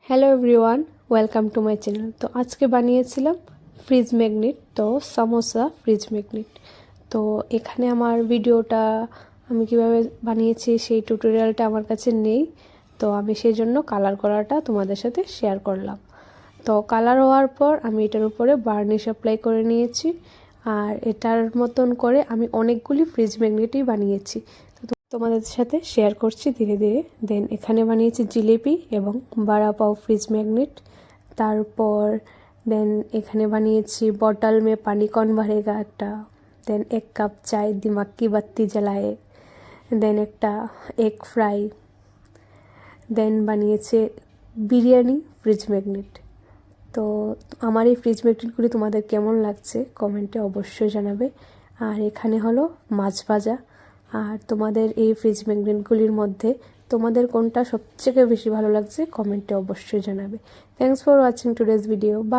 Hello everyone, welcome to my channel. তো আজকে বানিয়েছিলাম ফ্রিজ ম্যাগনেট, তো সামোসা ফ্রিজ ম্যাগনেট। তো এখানে আমার ভিডিওটা আমি কিভাবে বানিয়েছি সেই টিউটোরিয়ালটা আমার কাছে নেই, তো আমি সেই জন্য কালার করাটা তোমাদের সাথে শেয়ার করলাম। তো কালার হওয়ার পর আমি এটার উপরে বার্নিশ অ্যাপ্লাই করে নিয়েছি, আর এটার মতন করে আমি অনেকগুলি ফ্রিজ ম্যাগনেটই বানিয়েছি, তোমাদের সাথে শেয়ার করছি ধীরে ধীরে। দেন এখানে বানিয়েছি জিলিপি এবং বাড়া পাও ফ্রিজ ম্যাগনেট। তারপর দেন এখানে বানিয়েছি বটল মে পানি কন ভরেগা একটা। দেন এক কাপ চায় দিমাগ কি বাত্তি জ্বালায়। দেন একটা এগ ফ্রাই। দেন বানিয়েছে বিরিয়ানি ফ্রিজ ম্যাগনেট। তো আমার এই ফ্রিজ ম্যাগনেটগুলি তোমাদের কেমন লাগছে কমেন্টে অবশ্যই জানাবে। আর এখানে হলো মাছ ভাজা। আর তোমাদের এই ফ্রিজ ম্যাগনেটগুলির মধ্যে তোমাদের কোনটা সবথেকে বেশি ভালো লাগছে কমেন্টে অবশ্যই জানাবে। Thanks for watching today's video. By.